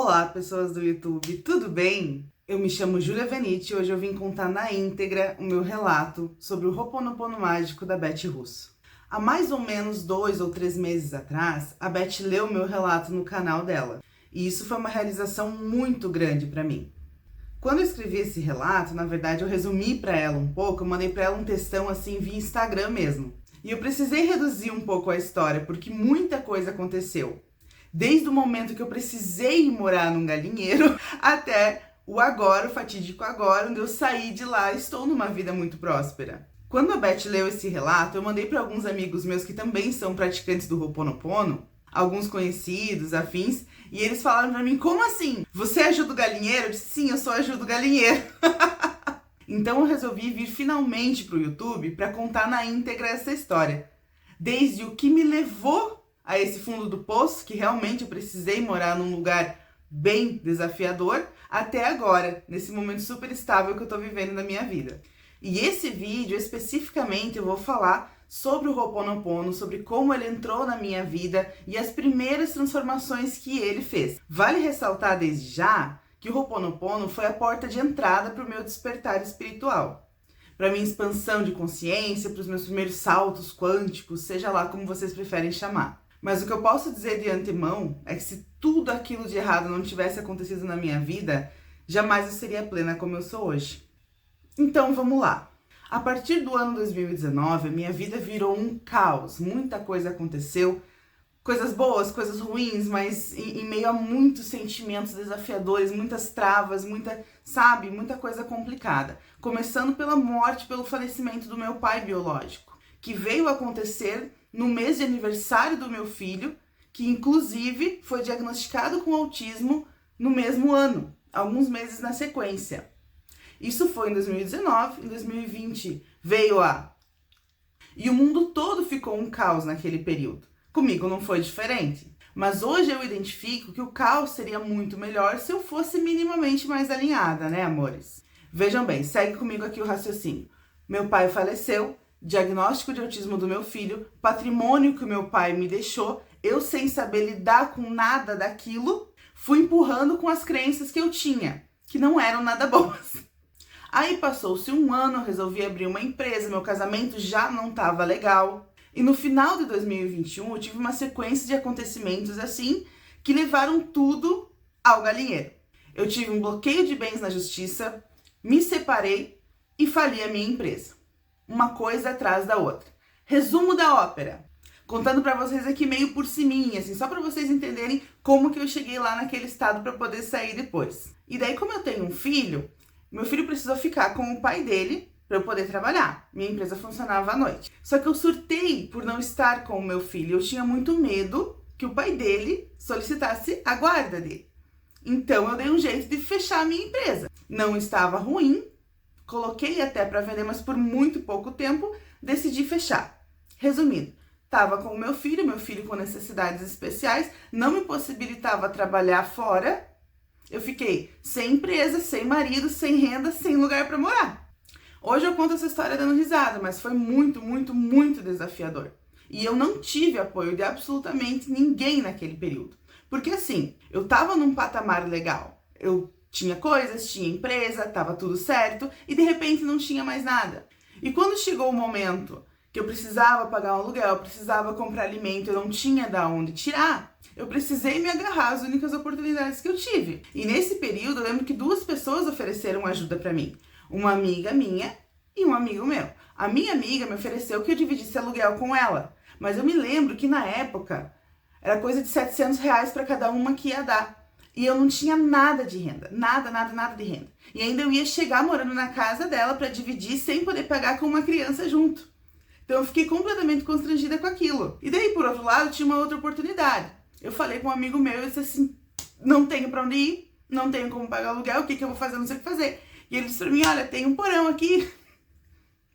Olá, pessoas do YouTube, tudo bem? Eu me chamo Júlia Venite e hoje eu vim contar na íntegra o meu relato sobre o Ho'oponopono mágico da Beth Russo. Há mais ou menos 2 ou 3 meses atrás, a Beth leu meu relato no canal dela. E isso foi uma realização muito grande para mim. Quando eu escrevi esse relato, na verdade eu resumi para ela um pouco, eu mandei para ela um textão assim via Instagram mesmo. E eu precisei reduzir um pouco a história, porque muita coisa aconteceu. Desde o momento que eu precisei ir morar num galinheiro, até o agora, o fatídico agora, onde eu saí de lá e estou numa vida muito próspera. Quando a Beth leu esse relato, eu mandei para alguns amigos meus que também são praticantes do Ho'oponopono, alguns conhecidos, afins, e eles falaram para mim, como assim? Você ajuda o galinheiro? Eu disse, sim, eu só ajudo o galinheiro. Então eu resolvi vir finalmente para o YouTube para contar na íntegra essa história. Desde o que me levou a esse fundo do poço, que realmente eu precisei morar num lugar bem desafiador, até agora, nesse momento super estável que eu tô vivendo na minha vida. E esse vídeo, especificamente, eu vou falar sobre o Ho'oponopono, sobre como ele entrou na minha vida e as primeiras transformações que ele fez. Vale ressaltar desde já que o Ho'oponopono foi a porta de entrada para o meu despertar espiritual, para minha expansão de consciência, para os meus primeiros saltos quânticos, seja lá como vocês preferem chamar. Mas o que eu posso dizer de antemão é que se tudo aquilo de errado não tivesse acontecido na minha vida, jamais eu seria plena como eu sou hoje. Então vamos lá. A partir do ano 2019, a minha vida virou um caos. Muita coisa aconteceu, coisas boas, coisas ruins, mas em meio a muitos sentimentos desafiadores, muitas travas, muita coisa complicada. Começando pela morte, pelo falecimento do meu pai biológico, que veio acontecer no mês de aniversário do meu filho, que inclusive foi diagnosticado com autismo no mesmo ano, alguns meses na sequência. Isso foi em 2019, em 2020 veio e o mundo todo ficou um caos naquele período. Comigo não foi diferente. Mas hoje eu identifico que o caos seria muito melhor se eu fosse minimamente mais alinhada, né, amores? Vejam bem, segue comigo aqui o raciocínio. Meu pai faleceu, diagnóstico de autismo do meu filho, patrimônio que o meu pai me deixou, eu sem saber lidar com nada daquilo, fui empurrando com as crenças que eu tinha, que não eram nada boas. Aí passou-se um ano, eu resolvi abrir uma empresa, meu casamento já não estava legal. E no final de 2021 eu tive uma sequência de acontecimentos assim, que levaram tudo ao galinheiro. Eu tive um bloqueio de bens na justiça, me separei e fali a minha empresa. Uma coisa atrás da outra. Resumo da ópera. Contando pra vocês aqui meio por ciminha, assim, só pra vocês entenderem como que eu cheguei lá naquele estado pra poder sair depois. E daí, como eu tenho um filho, meu filho precisou ficar com o pai dele pra eu poder trabalhar. Minha empresa funcionava à noite. Só que eu surtei por não estar com o meu filho. Eu tinha muito medo que o pai dele solicitasse a guarda dele. Então eu dei um jeito de fechar a minha empresa. Não estava ruim. Coloquei até para vender, mas por muito pouco tempo decidi fechar. Resumindo, estava com o meu filho com necessidades especiais, não me possibilitava trabalhar fora. Eu fiquei sem empresa, sem marido, sem renda, sem lugar para morar. Hoje eu conto essa história dando risada, mas foi muito, muito, muito desafiador. E eu não tive apoio de absolutamente ninguém naquele período. Porque assim, eu estava num patamar legal. Eu tinha coisas, tinha empresa, tava tudo certo e de repente não tinha mais nada. E quando chegou o momento que eu precisava pagar um aluguel, eu precisava comprar alimento, eu não tinha da onde tirar, eu precisei me agarrar às únicas oportunidades que eu tive. E nesse período eu lembro que 2 pessoas ofereceram ajuda pra mim. Uma amiga minha e um amigo meu. A minha amiga me ofereceu que eu dividisse aluguel com ela. Mas eu me lembro que na época era coisa de R$700 pra cada uma que ia dar. E eu não tinha nada de renda, nada de renda. E ainda eu ia chegar morando na casa dela para dividir sem poder pagar com uma criança junto. Então eu fiquei completamente constrangida com aquilo. E daí, por outro lado, tinha uma outra oportunidade. Eu falei com um amigo meu e disse assim, não tenho para onde ir, não tenho como pagar aluguel, o que eu vou fazer, não sei o que fazer. E ele disse para mim, olha, tem um porão aqui,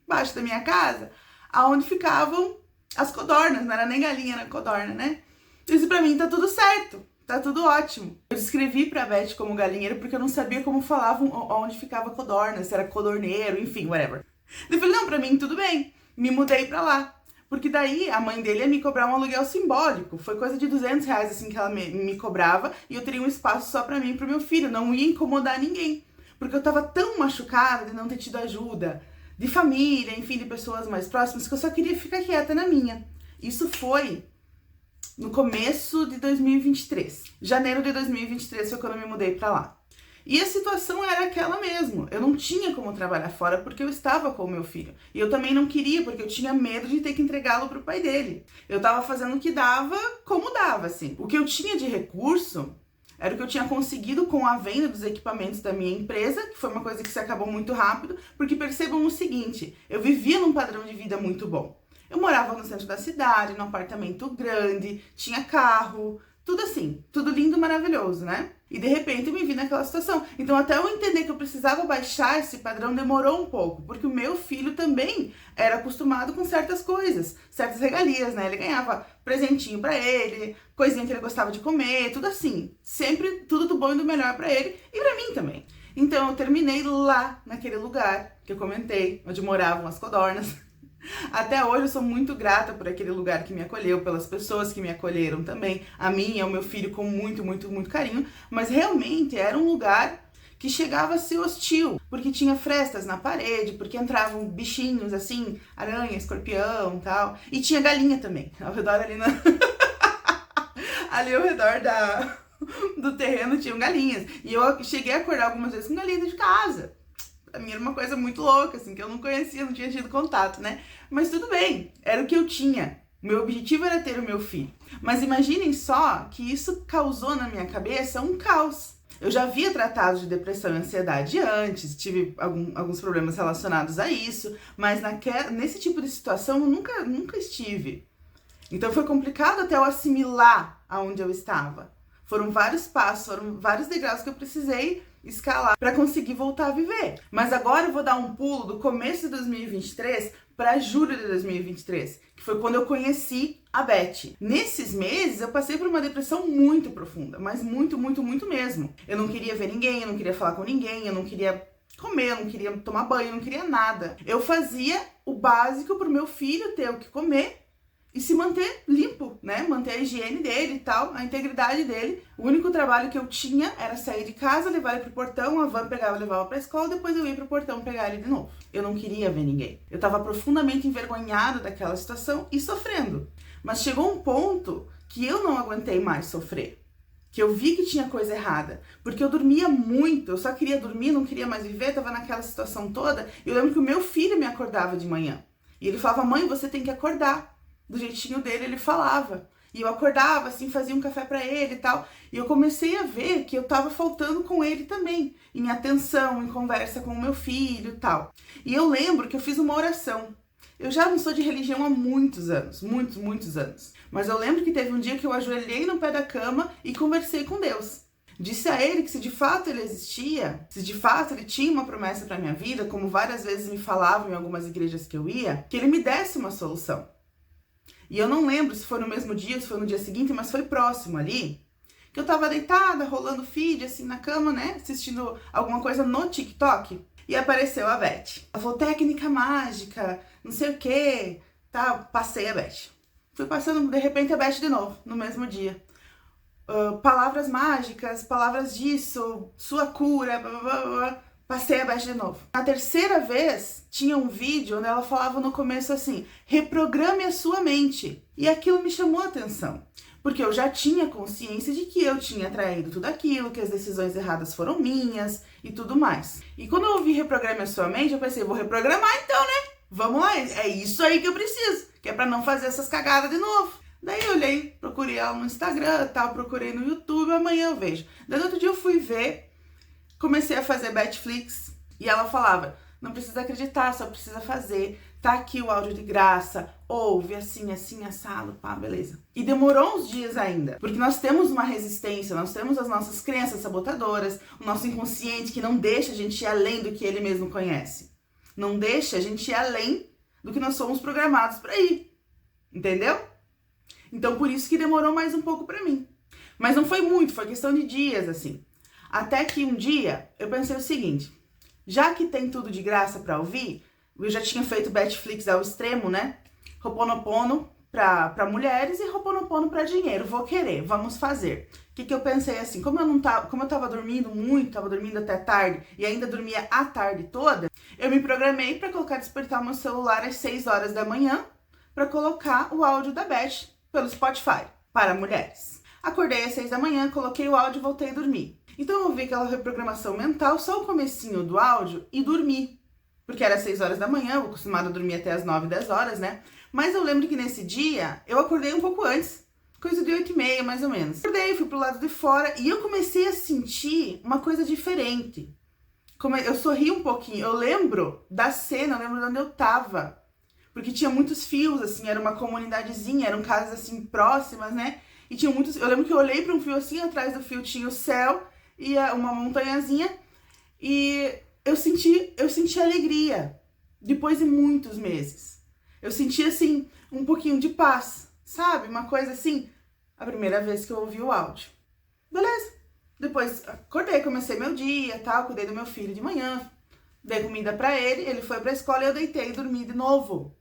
embaixo da minha casa, aonde ficavam as codornas, não era nem galinha, era codorna, né? Eu disse para mim, tá tudo certo. Tá tudo ótimo. Eu descrevi pra Beth como galinheiro porque eu não sabia como falavam onde ficava codorna, se era codorneiro, enfim, whatever. Eu falei, não, pra mim tudo bem. Me mudei pra lá. Porque daí a mãe dele ia me cobrar um aluguel simbólico. Foi coisa de R$200 assim que ela me cobrava, e eu teria um espaço só pra mim e pro meu filho. Não ia incomodar ninguém. Porque eu tava tão machucada de não ter tido ajuda de família, enfim, de pessoas mais próximas, que eu só queria ficar quieta na minha. Isso foi no começo de 2023. Janeiro de 2023 foi quando eu me mudei pra lá. E a situação era aquela mesmo. Eu não tinha como trabalhar fora porque eu estava com o meu filho. E eu também não queria, porque eu tinha medo de ter que entregá-lo pro pai dele. Eu tava fazendo o que dava, como dava, assim. O que eu tinha de recurso era o que eu tinha conseguido com a venda dos equipamentos da minha empresa, que foi uma coisa que se acabou muito rápido, porque percebam o seguinte, eu vivia num padrão de vida muito bom. Eu morava no centro da cidade, num apartamento grande, tinha carro, tudo assim, tudo lindo, maravilhoso, né? E de repente eu me vi naquela situação. Então até eu entender que eu precisava baixar esse padrão demorou um pouco, porque o meu filho também era acostumado com certas coisas, certas regalias, né? Ele ganhava presentinho pra ele, coisinha que ele gostava de comer, tudo assim. Sempre tudo do bom e do melhor pra ele e pra mim também. Então eu terminei lá, naquele lugar que eu comentei, onde moravam as codornas. Até hoje eu sou muito grata por aquele lugar que me acolheu, pelas pessoas que me acolheram também, a mim e ao meu filho com muito, muito, muito carinho, mas realmente era um lugar que chegava a ser hostil, porque tinha frestas na parede, porque entravam bichinhos assim, aranha, escorpião e tal, e tinha galinha também, ao redor ali ali ao redor do terreno tinham galinhas, e eu cheguei a acordar algumas vezes com galinha de casa. A minha era uma coisa muito louca, assim, que eu não conhecia, não tinha tido contato, né? Mas tudo bem, era o que eu tinha. O meu objetivo era ter o meu filho. Mas imaginem só que isso causou na minha cabeça um caos. Eu já havia tratado de depressão e ansiedade antes, tive alguns problemas relacionados a isso, mas nesse tipo de situação eu nunca estive. Então foi complicado até eu assimilar aonde eu estava. Foram vários passos, foram vários degraus que eu precisei escalar para conseguir voltar a viver. Mas agora eu vou dar um pulo do começo de 2023 para julho de 2023, que foi quando eu conheci a Beth. Nesses meses eu passei por uma depressão muito profunda, mas muito, muito, muito mesmo. Eu não queria ver ninguém, eu não queria falar com ninguém, eu não queria comer, eu não queria tomar banho, eu não queria nada. Eu fazia o básico pro meu filho ter o que comer e se manter limpo, né? Manter a higiene dele e tal, a integridade dele. O único trabalho que eu tinha era sair de casa, levar ele pro portão, a van pegava e levava pra escola, depois eu ia pro portão pegar ele de novo. Eu não queria ver ninguém. Eu tava profundamente envergonhada daquela situação e sofrendo. Mas chegou um ponto que eu não aguentei mais sofrer. Que eu vi que tinha coisa errada. Porque eu dormia muito, eu só queria dormir, não queria mais viver, tava naquela situação toda. E eu lembro que o meu filho me acordava de manhã. E ele falava, mãe, você tem que acordar. Do jeitinho dele, ele falava. E eu acordava, assim, fazia um café pra ele e tal. E eu comecei a ver que eu tava faltando com ele também. Em atenção, em conversa com o meu filho e tal. E eu lembro que eu fiz uma oração. Eu já não sou de religião há muitos anos. Muitos, muitos anos. Mas eu lembro que teve um dia que eu ajoelhei no pé da cama e conversei com Deus. Disse a ele que se de fato ele existia, se de fato ele tinha uma promessa pra minha vida, como várias vezes me falavam em algumas igrejas que eu ia, que ele me desse uma solução. E eu não lembro se foi no mesmo dia, se foi no dia seguinte, mas foi próximo ali, que eu tava deitada, rolando feed, assim, na cama, né, assistindo alguma coisa no TikTok, e apareceu a Beth. Ela falou, técnica mágica, não sei o que, tá, passei a Beth. Fui passando, de repente, a Beth de novo, no mesmo dia. Palavras mágicas, palavras disso, sua cura, blá, blá, blá. Passei a Beth de novo. Na terceira vez, tinha um vídeo onde ela falava no começo assim, reprograme a sua mente. E aquilo me chamou a atenção, porque eu já tinha consciência de que eu tinha traído tudo aquilo, que as decisões erradas foram minhas e tudo mais. E quando eu ouvi reprograme a sua mente, eu pensei, vou reprogramar então, né? Vamos lá, é isso aí que eu preciso, que é pra não fazer essas cagadas de novo. Daí eu olhei, procurei ela no Instagram, tal, procurei no YouTube, amanhã eu vejo. Daí no outro dia eu fui ver, comecei a fazer Betflix e ela falava, não precisa acreditar, só precisa fazer. Tá aqui o áudio de graça, ouve assim, assim, assado, pá, beleza. E demorou uns dias ainda, porque nós temos uma resistência, nós temos as nossas crenças sabotadoras, o nosso inconsciente que não deixa a gente ir além do que ele mesmo conhece. Não deixa a gente ir além do que nós somos programados pra ir, entendeu? Então por isso que demorou mais um pouco pra mim. Mas não foi muito, foi questão de dias, assim. Até que um dia eu pensei o seguinte, já que tem tudo de graça pra ouvir, eu já tinha feito Betflix ao extremo, né? Ho'oponopono para mulheres e Ho'oponopono para dinheiro. Vou querer, vamos fazer. O que eu pensei assim, como eu tava dormindo muito, tava dormindo até tarde e ainda dormia a tarde toda, eu me programei para despertar o meu celular às 6 horas da manhã para colocar o áudio da Beth pelo Spotify para mulheres. Acordei às 6 da manhã, coloquei o áudio e voltei a dormir. Então eu ouvi aquela reprogramação mental, só o comecinho do áudio e dormi. Porque era 6 horas da manhã, eu acostumada a dormir até as 9, 10 horas, né? Mas eu lembro que nesse dia eu acordei um pouco antes, coisa de 8h30 mais ou menos. Acordei, fui pro lado de fora e eu comecei a sentir uma coisa diferente. Eu sorri um pouquinho, eu lembro da cena, eu lembro de onde eu tava. Porque tinha muitos fios, assim, era uma comunidadezinha, eram casas assim próximas, né? E tinha muitos. Eu lembro que eu olhei para um fio assim, atrás do fio tinha o céu e uma montanhazinha. E eu senti alegria depois de muitos meses. Eu senti assim um pouquinho de paz, sabe? Uma coisa assim, a primeira vez que eu ouvi o áudio. Beleza. Depois acordei, comecei meu dia, tal, cuidei do meu filho de manhã, dei comida para ele foi para a escola e eu deitei e dormi de novo.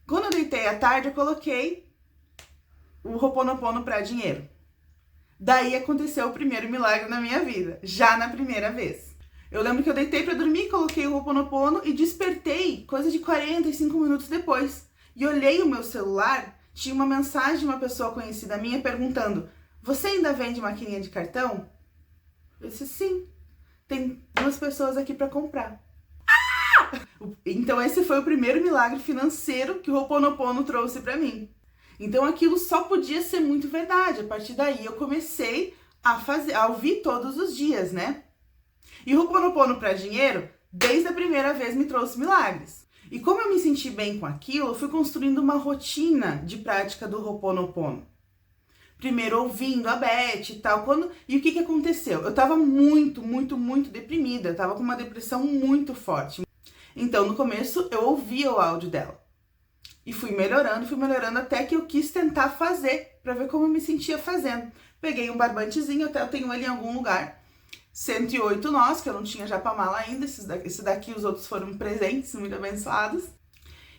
Quando eu deitei à tarde, eu coloquei o Ho'oponopono para dinheiro. Daí aconteceu o primeiro milagre na minha vida, já na primeira vez. Eu lembro que eu deitei para dormir, coloquei o Ho'oponopono e despertei coisa de 45 minutos depois. E olhei o meu celular, tinha uma mensagem de uma pessoa conhecida minha perguntando: "Você ainda vende maquininha de cartão?" Eu disse: "Sim, tem 2 pessoas aqui para comprar." Então esse foi o primeiro milagre financeiro que o Ho'oponopono trouxe para mim. Então aquilo só podia ser muito verdade. A partir daí eu comecei a ouvir todos os dias, né? E o Ho'oponopono para dinheiro, desde a primeira vez me trouxe milagres. E como eu me senti bem com aquilo, eu fui construindo uma rotina de prática do Ho'oponopono. Primeiro ouvindo a Beth e tal. E o que aconteceu? Eu tava muito deprimida. Eu tava com uma depressão muito forte. Então, no começo, eu ouvia o áudio dela. E fui melhorando até que eu quis tentar fazer, pra ver como eu me sentia fazendo. Peguei um barbantezinho, até eu tenho ele em algum lugar. 108 nós, que eu não tinha japamala ainda. Esse daqui, os outros foram presentes, muito abençoados.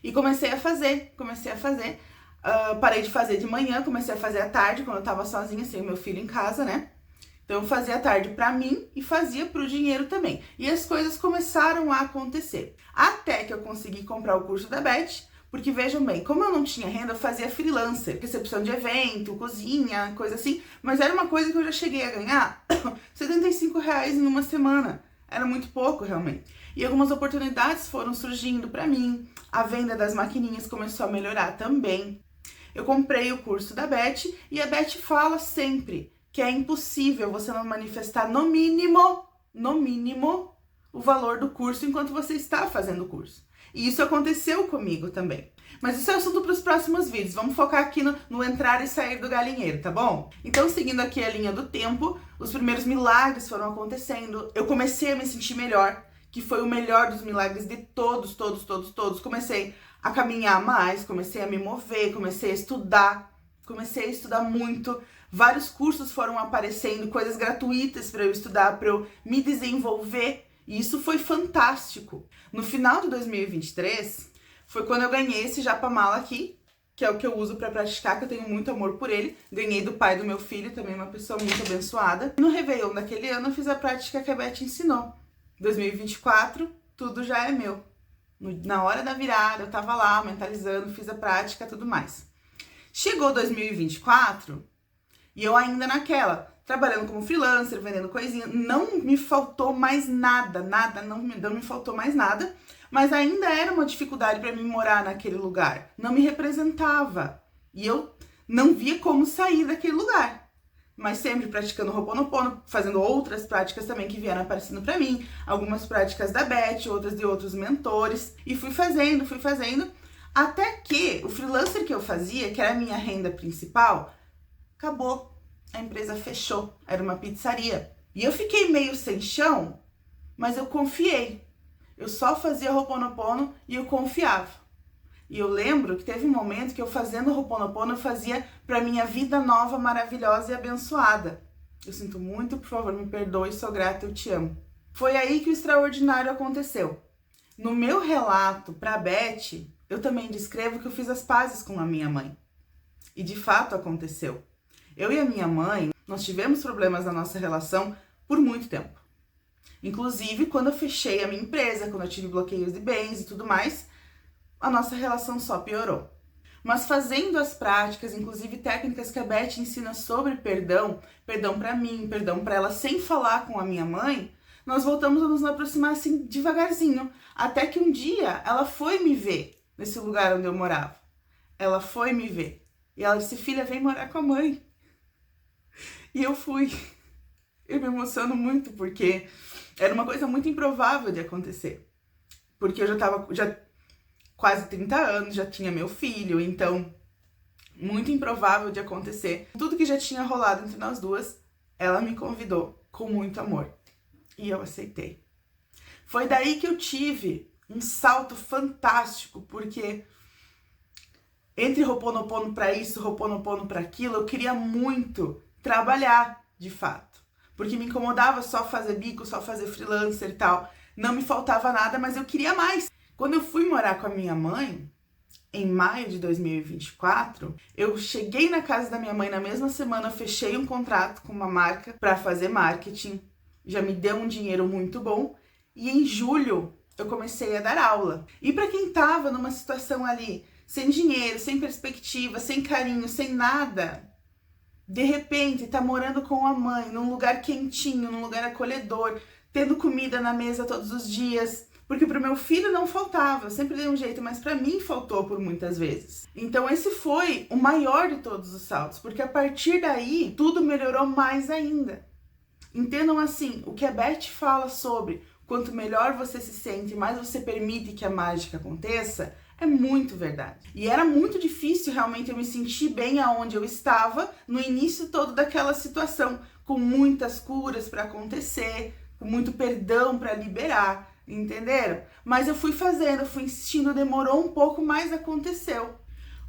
E comecei a fazer. Parei de fazer de manhã, comecei a fazer à tarde, quando eu tava sozinha, sem o meu filho em casa, né? Então eu fazia à tarde pra mim e fazia pro dinheiro também. E as coisas começaram a acontecer. Até que eu consegui comprar o curso da Beth, porque vejam bem, como eu não tinha renda, eu fazia freelancer, recepção de evento, cozinha, coisa assim. Mas era uma coisa que eu já cheguei a ganhar R$75 em uma semana. Era muito pouco, realmente. E algumas oportunidades foram surgindo pra mim. A venda das maquininhas começou a melhorar também. Eu comprei o curso da Beth e a Beth fala sempre que é impossível você não manifestar no mínimo, o valor do curso enquanto você está fazendo o curso. E isso aconteceu comigo também. Mas isso é assunto para os próximos vídeos. Vamos focar aqui no entrar e sair do galinheiro, tá bom? Então, seguindo aqui a linha do tempo, os primeiros milagres foram acontecendo. Eu comecei a me sentir melhor, que foi o melhor dos milagres de todos. Comecei a caminhar mais, comecei a me mover, comecei a estudar muito. Vários cursos foram aparecendo, coisas gratuitas para eu estudar, para eu me desenvolver. E isso foi fantástico. No final de 2023, foi quando eu ganhei esse japamala aqui, que é o que eu uso para praticar, que eu tenho muito amor por ele. Ganhei do pai do meu filho, também uma pessoa muito abençoada. No Réveillon daquele ano, eu fiz a prática que a Beth ensinou. 2024, tudo já é meu. Na hora da virada, eu tava lá mentalizando, fiz a prática, tudo mais. Chegou 2024 e eu ainda naquela, trabalhando como freelancer, vendendo coisinha, não me faltou mais nada, não me faltou mais nada, mas ainda era uma dificuldade para mim morar naquele lugar, não me representava e eu não via como sair daquele lugar. Mas sempre praticando Ho'oponopono, fazendo outras práticas também que vieram aparecendo para mim, algumas práticas da Beth, outras de outros mentores, e fui fazendo, até que o freelancer que eu fazia, que era a minha renda principal, acabou. A empresa fechou, era uma pizzaria. E eu fiquei meio sem chão, mas eu confiei. Eu só fazia Ho'oponopono e eu confiava. E eu lembro que teve um momento que eu fazendo Ho'oponopono, eu fazia pra minha vida nova, maravilhosa e abençoada. Eu sinto muito, por favor, me perdoe, sou grata, eu te amo. Foi aí que o extraordinário aconteceu. No meu relato pra Beth, eu também descrevo que eu fiz as pazes com a minha mãe. E de fato aconteceu. Eu e a minha mãe, nós tivemos problemas na nossa relação por muito tempo. Inclusive, quando eu fechei a minha empresa, quando eu tive bloqueios de bens e tudo mais, a nossa relação só piorou. Mas fazendo as práticas, inclusive técnicas que a Beth ensina sobre perdão, perdão pra mim, perdão pra ela, sem falar com a minha mãe, nós voltamos a nos aproximar assim devagarzinho, até que um dia ela foi me ver nesse lugar onde eu morava. Ela foi me ver e ela disse: filha, vem morar com a mãe. E eu fui. Eu me emociono muito porque era uma coisa muito improvável de acontecer. Porque eu já quase 30 anos, já tinha meu filho, então muito improvável de acontecer. Tudo que já tinha rolado entre nós duas, ela me convidou com muito amor. E eu aceitei. Foi daí que eu tive um salto fantástico, porque entre Ho'oponopono para isso, Ho'oponopono para aquilo, eu queria muito trabalhar de fato. Porque me incomodava só fazer bico, só fazer freelancer e tal. Não me faltava nada, mas eu queria mais. Quando eu fui morar com a minha mãe, em maio de 2024, eu cheguei na casa da minha mãe na mesma semana, fechei um contrato com uma marca para fazer marketing, já me deu um dinheiro muito bom, e em julho eu comecei a dar aula. E para quem tava numa situação ali, sem dinheiro, sem perspectiva, sem carinho, sem nada, de repente tá morando com a mãe, num lugar quentinho, num lugar acolhedor, tendo comida na mesa todos os dias, porque pro meu filho não faltava, eu sempre dei um jeito, mas pra mim faltou por muitas vezes. Então esse foi o maior de todos os saltos, porque a partir daí tudo melhorou mais ainda. Entendam assim, o que a Beth fala sobre quanto melhor você se sente, mais você permite que a mágica aconteça, é muito verdade. E era muito difícil realmente eu me sentir bem aonde eu estava no início todo daquela situação, com muitas curas para acontecer, com muito perdão para liberar. Entenderam? Mas eu fui fazendo, fui insistindo, demorou um pouco, mas aconteceu.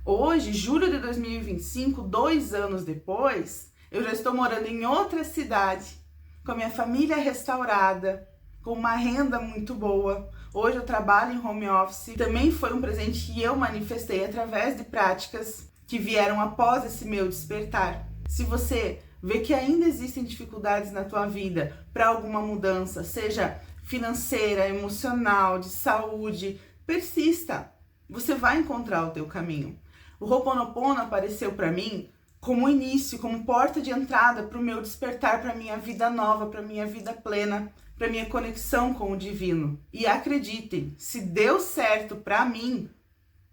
Hoje, julho de 2025, 2 anos depois, eu já estou morando em outra cidade, com a minha família restaurada, com uma renda muito boa. Hoje eu trabalho em home office. Também foi um presente que eu manifestei através de práticas que vieram após esse meu despertar. Se você vê que ainda existem dificuldades na tua vida para alguma mudança, seja financeira, emocional, de saúde, persista. Você vai encontrar o teu caminho. O Ho'oponopono apareceu para mim como início, como porta de entrada para o meu despertar, para minha vida nova, para minha vida plena, para minha conexão com o divino. E acreditem, se deu certo para mim,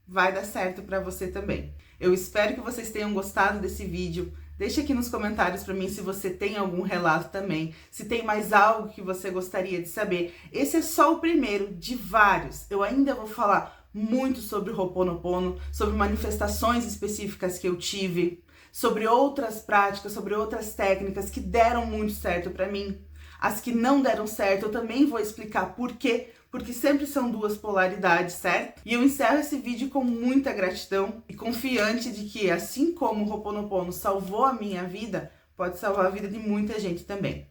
vai dar certo para você também. Eu espero que vocês tenham gostado desse vídeo. Deixa aqui nos comentários para mim se você tem algum relato também, se tem mais algo que você gostaria de saber. Esse é só o primeiro de vários. Eu ainda vou falar muito sobre o Ho'oponopono, sobre manifestações específicas que eu tive, sobre outras práticas, sobre outras técnicas que deram muito certo para mim. As que não deram certo, eu também vou explicar por quê, porque sempre são duas polaridades, certo? E eu encerro esse vídeo com muita gratidão e confiante de que, assim como o Ho'oponopono salvou a minha vida, pode salvar a vida de muita gente também.